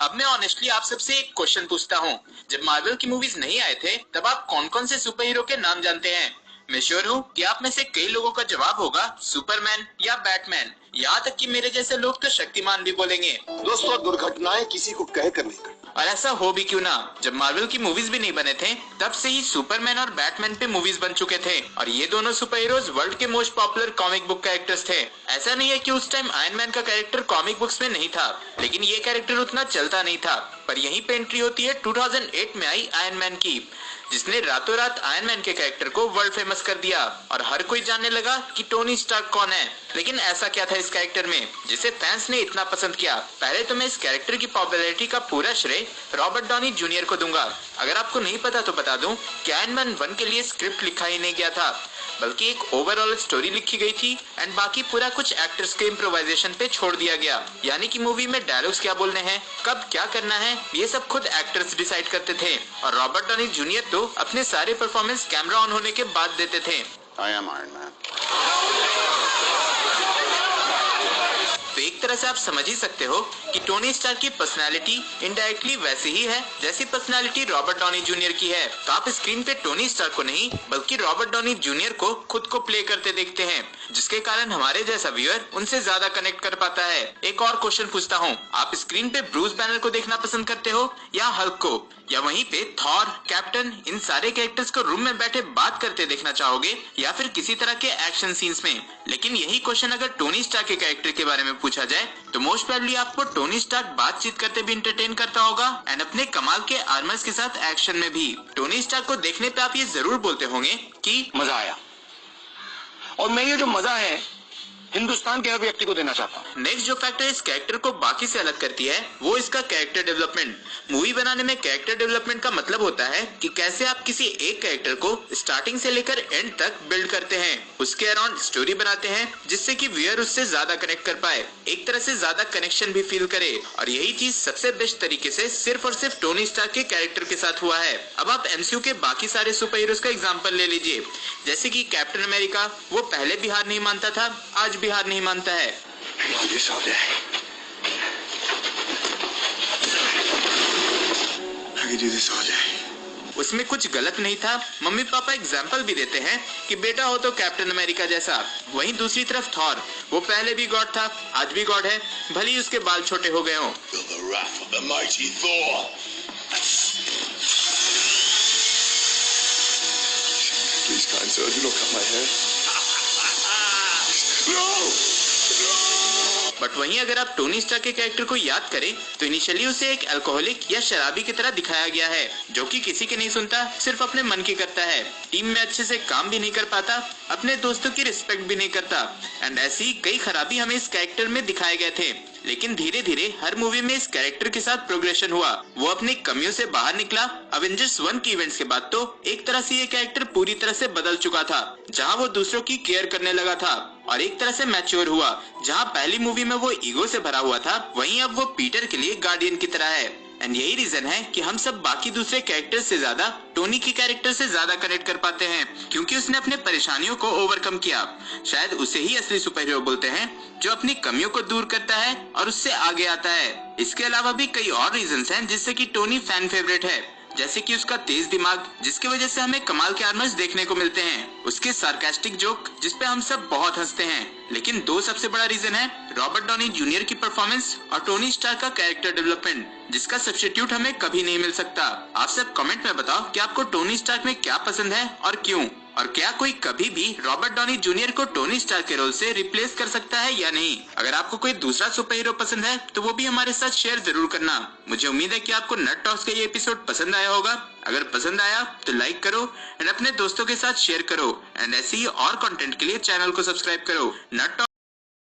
अब मैं ऑनेस्टली आप सबसे एक क्वेश्चन पूछता हूँ, जब मार्वल की मूवीज नहीं आए थे तब आप कौन कौन से सुपर हीरो के नाम जानते हैं? मैं श्योर हूँ कि आप में से कई लोगों का जवाब होगा सुपरमैन या बैटमैन। यहाँ तक कि मेरे जैसे लोग तो शक्तिमान भी बोलेंगे। दोस्तों, दुर्घटनाएं किसी को कह कर नहीं करती। और ऐसा हो भी क्यों ना, जब मार्वल की मूवीज भी नहीं बने थे तब से ही सुपरमैन और बैटमैन पे मूवीज बन चुके थे और ये दोनों सुपर हीरोज वर्ल्ड के most popular comic book characters थे। ऐसा नहीं है कि उस टाइम आयरन मैन का कैरेक्टर कॉमिक बुक्स में नहीं था, लेकिन ये कैरेक्टर उतना चलता नहीं था। पर यहीं पे एंट्री होती है 2008 में आई आयरन मैन की, जिसने रातों रात आयरन मैन के कैरेक्टर को वर्ल्ड फेमस कर दिया और हर कोई जानने लगा कि टोनी स्टार्क कौन है। लेकिन ऐसा क्या था इस कैरेक्टर में जिसे फैंस ने इतना पसंद किया? पहले तो मैं इस कैरेक्टर की पॉपुलैरिटी का पूरा श्रेय रॉबर्ट डॉनी जूनियर को दूंगा। अगर आपको नहीं पता तो बता दूं कि आयरन मैन 1 के लिए स्क्रिप्ट लिखा ही नहीं गया था, बल्कि एक ओवरऑल स्टोरी लिखी गई थी एंड बाकी पूरा कुछ एक्टर्स के इम्प्रोवाइजेशन पे छोड़ दिया गया। यानी कि मूवी में डायलॉग्स क्या बोलने हैं, कब क्या करना है, ये सब खुद एक्टर्स डिसाइड करते थे और रॉबर्ट डॉनी जूनियर तो अपने सारे परफॉर्मेंस कैमरा ऑन होने के बाद देते थे। I am Iron Man. तो एक तरह से आप समझ ही सकते हो कि टोनी स्टार्क की पर्सनालिटी इनडायरेक्टली वैसी ही है जैसी पर्सनालिटी रॉबर्ट डॉनी जूनियर की है। तो आप स्क्रीन पे टोनी स्टार्क को नहीं बल्कि रॉबर्ट डॉनी जूनियर को खुद को प्ले करते देखते हैं, जिसके कारण हमारे जैसा व्यूअर उनसे ज्यादा कनेक्ट कर पाता है। एक और क्वेश्चन पूछता हूँ, आप स्क्रीन पे ब्रूस बैनर को देखना पसंद करते हो या हल्क को, या वहीं पे थॉर, कैप्टन, इन सारे कैरेक्टर्स को रूम में बैठे बात करते देखना चाहोगे या फिर किसी तरह के एक्शन सीन्स में? लेकिन यही क्वेश्चन अगर टोनी स्टार्क के कैरेक्टर के बारे में पूछा जाए तो मोस्ट प्रोबेबली आपको टोनी स्टार्क बातचीत करते भी इंटरटेन करता होगा एंड अपने कमाल के आर्मर्स के साथ एक्शन में भी। टोनी स्टार्क को देखने पे आप ये जरूर बोलते होंगे कि मजा आया, और मैं ये जो मजा है हिंदुस्तान के हर व्यक्ति को देना चाहता हूँ। नेक्स्ट जो फैक्टर इस कैरेक्टर को बाकी से अलग करती है वो इसका कैरेक्टर डेवलपमेंट। मूवी बनाने में कैरेक्टर डेवलपमेंट का मतलब होता है कि कैसे आप किसी एक कैरेक्टर को स्टार्टिंग से लेकर एंड तक बिल्ड करते हैं, उसके अराउंड स्टोरी बनाते हैं जिससे कि व्यूअर उससे ज्यादा कनेक्ट कर पाए, एक तरह से ज्यादा कनेक्शन भी फील करे। और यही चीज सबसे बेस्ट तरीके से सिर्फ और सिर्फ टोनी स्टार्क के कैरेक्टर के साथ हुआ है। अब आप एमसीयू के बाकी सारे सुपर हीरोज का एग्जाम्पल ले लीजिए, जैसे कि कैप्टन अमेरिका, वो पहले भी हार नहीं मानता था, आज भी हार नहीं मानता है। उसमें कुछ गलत नहीं था। मम्मी पापा एग्जाम्पल भी देते हैं कि बेटा हो तो कैप्टन अमेरिका जैसा। वहीं दूसरी तरफ थॉर, वो पहले भी गॉड था, आज भी गॉड है, भले ही उसके बाल छोटे हो गए हों। Please, kind sir, do not cut my hair. No! But वहीं अगर आप टोनी स्टार्क के कैरेक्टर को याद करें तो इनिशियली उसे एक अल्कोहलिक या शराबी की तरह दिखाया गया है, जो कि किसी की नहीं सुनता, सिर्फ अपने मन की करता है, टीम में अच्छे से काम भी नहीं कर पाता, अपने दोस्तों की रिस्पेक्ट भी नहीं करता एंड ऐसी कई खराबी हमें इस कैरेक्टर में दिखाए गए थे। लेकिन धीरे धीरे हर मूवी में इस कैरेक्टर के साथ प्रोग्रेशन हुआ, वो अपनी कमियों से बाहर निकला। अवेंजर्स 1 की इवेंट्स के बाद तो एक तरह से ये कैरेक्टर पूरी तरह से बदल चुका था, जहां वो दूसरों की केयर करने लगा था और एक तरह से मैच्योर हुआ। जहां पहली मूवी में वो ईगो से भरा हुआ था, वहीं अब वो पीटर के लिए गार्डियन की तरह है। एंड यही रीजन है कि हम सब बाकी दूसरे कैरेक्टर से ज्यादा टोनी की कैरेक्टर से ज्यादा कनेक्ट कर पाते हैं, क्योंकि उसने अपने परेशानियों को ओवरकम किया। शायद उसे ही असली सुपर हीरो बोलते हैं, जो अपनी कमियों को दूर करता है और उससे आगे आता है। इसके अलावा भी कई और रीजंस हैं जिससे कि टोनी फैन फेवरेट है, जैसे कि उसका तेज दिमाग, जिसकी वजह से हमें कमाल के आर्मर्स देखने को मिलते हैं, उसके सार्कास्टिक जोक जिसपे हम सब बहुत हंसते हैं। लेकिन दो सबसे बड़ा रीजन है रॉबर्ट डॉनी जूनियर की परफॉर्मेंस और टोनी स्टार्क का कैरेक्टर डेवलपमेंट, जिसका सब्स्टिट्यूट हमें कभी नहीं मिल सकता। आप सब कमेंट में बताओ कि आपको टोनी स्टार्क में क्या पसंद है और क्यों, और क्या कोई कभी भी रॉबर्ट डॉनी जूनियर को टोनी स्टार्क के रोल से रिप्लेस कर सकता है या नहीं? अगर आपको कोई दूसरा सुपर हीरो पसंद है तो वो भी हमारे साथ शेयर जरूर करना। मुझे उम्मीद है कि आपको नट टॉक्स का ये एपिसोड पसंद आया होगा। अगर पसंद आया तो लाइक करो एंड अपने दोस्तों के साथ शेयर करो एंड ऐसे ही और कंटेंट के लिए चैनल को सब्सक्राइब करो। नट